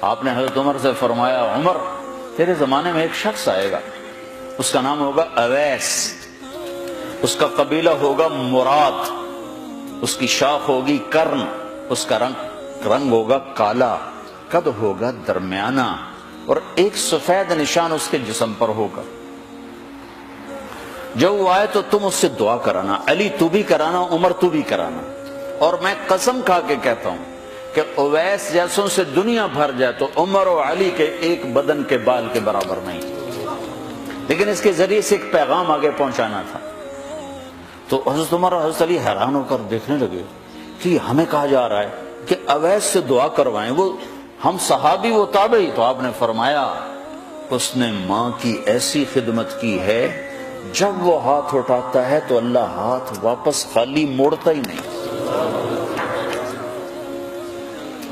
آپ نے حضرت عمر سے فرمایا عمر تیرے زمانے میں ایک شخص آئے گا، اس کا نام ہوگا اویس، اس کا قبیلہ ہوگا مراد، اس کی شاخ ہوگی کرن، اس کا رنگ ہوگا کالا، قد ہوگا درمیانہ، اور ایک سفید نشان اس کے جسم پر ہوگا۔ جب وہ آئے تو تم اس سے دعا کرانا، علی تو بھی کرانا، عمر تو بھی کرانا، اور میں قسم کھا کے کہتا ہوں کہ اویس جیسوں سے دنیا بھر جائے تو عمر و علی کے ایک بدن کے بال کے برابر نہیں، لیکن اس کے ذریعے سے ایک پیغام آگے پہنچانا تھا۔ تو حضرت عمر اور حضرت علی حیران ہو کر دیکھنے لگے کہ ہمیں کہا جا رہا ہے کہ اویس سے دعا کروائیں، وہ ہم صحابی وہ تابعی۔ تو آپ نے فرمایا اس نے ماں کی ایسی خدمت کی ہے، جب وہ ہاتھ اٹھاتا ہے تو اللہ ہاتھ واپس خالی موڑتا ہی نہیں۔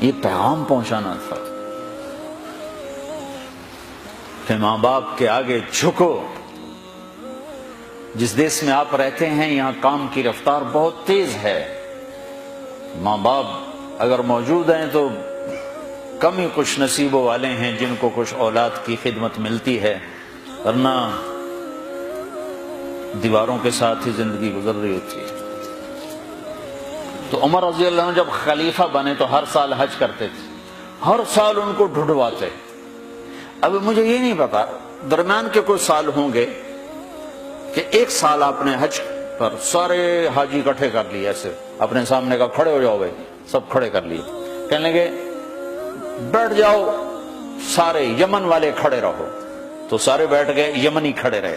یہ پیغام پہنچانا تھا کہ ماں باپ کے آگے جھکو۔ جس دیش میں آپ رہتے ہیں یہاں کام کی رفتار بہت تیز ہے، ماں باپ اگر موجود ہیں تو کم ہی خوش نصیبوں والے ہیں جن کو کچھ اولاد کی خدمت ملتی ہے، ورنہ دیواروں کے ساتھ ہی زندگی گزر رہی ہوتی ہے۔ تو عمر رضی اللہ عنہ جب خلیفہ بنے تو ہر سال حج کرتے تھے، ہر سال ان کو ڈھونڈواتے۔ اب مجھے یہ نہیں پتا درمیان کے کوئی سال ہوں گے کہ ایک سال آپ نے حج پر سارے حاجی اکٹھے کر لیے، ایسے اپنے سامنے کا کھڑے ہو جاؤ بھائی، سب کھڑے کر لیے، کہنے لگے بیٹھ جاؤ سارے یمن والے کھڑے رہو، تو سارے بیٹھ گئے، یمنی کھڑے رہے،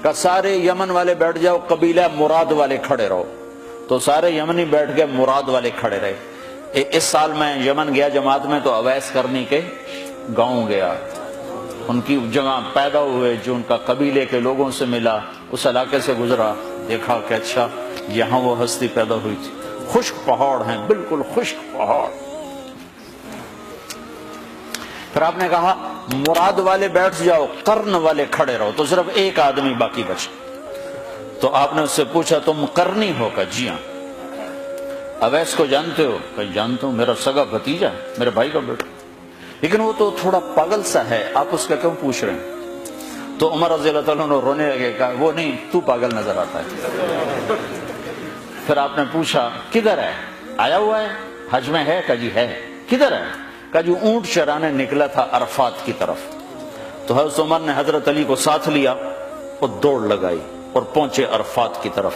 کہ سارے یمن والے بیٹھ جاؤ، قبیلہ مراد والے کھڑے رہو، تو سارے یمنی بیٹھ گئے، مراد والے کھڑے رہے۔ اس سال میں یمن گیا جماعت میں تو اویس کرنی کے گاؤں گیا، ان کی جگہ پیدا ہوئے، جو ان کا قبیلے کے لوگوں سے ملا، اس علاقے سے گزرا، دیکھا کہ اچھا یہاں وہ ہستی پیدا ہوئی تھی۔ خشک پہاڑ ہیں، بالکل خشک پہاڑ۔ پھر آپ نے کہا مراد والے بیٹھ جاؤ، قرن والے کھڑے رہو، تو صرف ایک آدمی باقی بچا۔ تو آپ نے اس سے پوچھا تم قرنی ہو؟ کہ جی ہاں۔ اویس کو جانتے ہو؟ کہ جانتا ہوں، میرا سگا بھتیجا ہے، میرے بھائی کا بیٹا، لیکن وہ تو تھوڑا پاگل سا ہے، آپ اس کا کیوں پوچھ رہے ہیں؟ تو عمر رضی اللہ تعالیٰ نے رونے لگے، کہا وہ نہیں، تو پاگل نظر آتا ہے۔ پھر آپ نے پوچھا کدھر ہے؟ آیا ہوا ہے حج میں ہے؟ کہ جی ہے۔ کدھر ہے؟ کہ جو اونٹ چرانے نکلا تھا عرفات کی طرف۔ تو حضرت عمر نے حضرت علی کو ساتھ لیا اور دوڑ لگائی اور پہنچے عرفات کی طرف،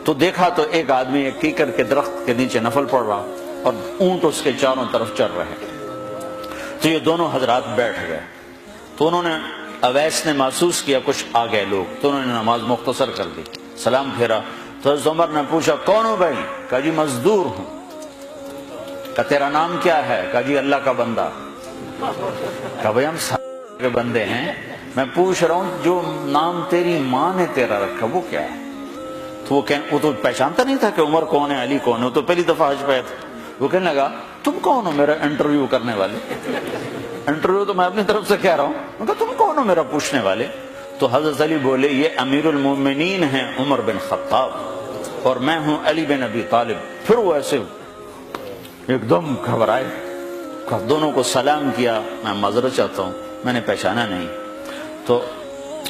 تو دیکھا تو ایک آدمی ایک کیکر کے درخت کے نیچے نفل پڑ رہا اور اونٹ اس کے چاروں طرف چل رہے ہیں۔ تو یہ دونوں حضرات بیٹھ گئے، تو انہوں نے اویس نے محسوس کیا کچھ آ گئے لوگ، تو انہوں نے نماز مختصر کر دی، سلام پھیرا۔ تو حضرت عمر نے پوچھا کون ہو بھائی؟ کہا جی مزدور ہوں۔ کہ تیرا نام کیا ہے؟ کہا جی اللہ کا بندہ۔ کہا بھائی ہم سارے کے بندے ہیں، میں پوچھ رہا ہوں جو نام تیری ماں نے تیرا رکھا وہ کیا ہے؟ تو وہ تو پہچانتا نہیں تھا کہ عمر کون ہے، علی کون ہے، وہ تو پہلی دفعہ حج پہ تھا۔ وہ کہنے لگا تم کون ہو میرا انٹرویو کرنے والے؟ انٹرویو تو میں اپنی طرف سے کہہ رہا ہوں۔ میں کہا تم کون ہو میرا پوچھنے والے؟ تو حضرت علی بولے یہ امیر المومنین ہیں عمر بن خطاب اور میں ہوں علی بن ابی طالب۔ پھر وہ ایسے ایک دم گھبرائے، دونوں کو سلام کیا، میں معذرت چاہتا ہوں میں نے پہچانا نہیں۔ تو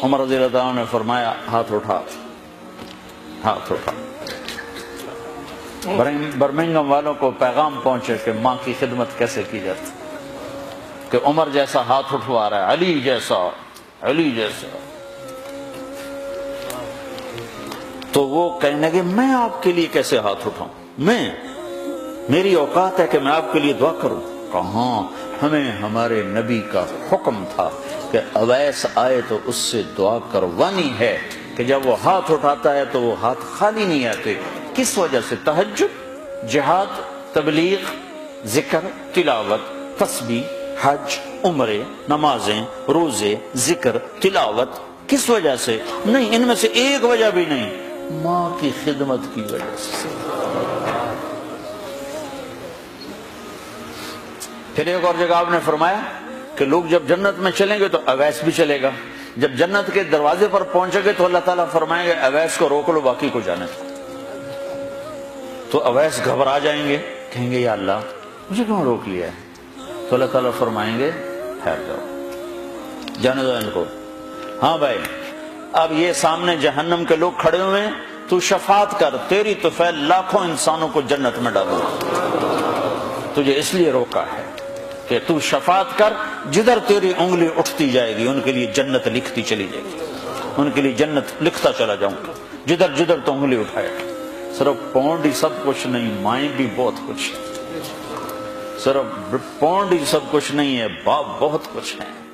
عمر رضی اللہ عنہ نے فرمایا ہاتھ اٹھا، ہاتھ اٹھا۔ برمنگم والوں کو پیغام پہنچے کہ ماں کی خدمت کیسے کی جاتی، کہ عمر جیسا ہاتھ اٹھوا رہا ہے، علی جیسا، علی جیسا۔ تو وہ کہنے لگے میں آپ کے لیے کیسے ہاتھ اٹھاؤں، میری اوقات ہے کہ میں آپ کے لیے دعا کروں؟ کہاں، ہمیں ہمارے نبی کا حکم تھا کہ اویس آئے تو اس سے دعا کروانی ہے، کہ جب وہ ہاتھ اٹھاتا ہے تو وہ ہاتھ خالی نہیں آتے۔ کس وجہ سے؟ تہجد، جہاد، تبلیغ، ذکر، تلاوت، تسبیح، حج، عمرے، نمازیں، روزے، ذکر، تلاوت۔ کس وجہ سے؟ نہیں، ان میں سے ایک وجہ بھی نہیں، ماں کی خدمت کی وجہ سے۔ پھر ایک اور جگہ آپ نے فرمایا کہ لوگ جب جنت میں چلیں گے تو اویس بھی چلے گا، جب جنت کے دروازے پر پہنچے گے تو اللہ تعالیٰ فرمائیں گے اویس کو روک لو باقی کو جانے دو۔ تو اویس گھبرا جائیں گے، کہیں گے یا اللہ مجھے کیوں روک لیا ہے؟ تو اللہ تعالیٰ فرمائیں گے ٹھہر جاؤ، جانے دو ان کو۔ ہاں بھائی، اب یہ سامنے جہنم کے لوگ کھڑے ہوئے ہیں، تو شفاعت کر، تیری تو فعل لاکھوں انسانوں کو جنت میں ڈالو۔ تجھے اس لیے روکا ہے کہ تو شفاعت کر، جدھر تیری انگلی اٹھتی جائے گی ان کے لیے جنت لکھتی چلی جائے گی، ان کے لیے جنت لکھتا چلا جاؤں گا، جدھر جدھر تو انگلی اٹھائے۔ صرف پونڈ ہی سب کچھ نہیں، مائیں بھی بہت کچھ ہے۔ صرف پونڈ ہی سب کچھ نہیں ہے، باپ بہت کچھ ہے۔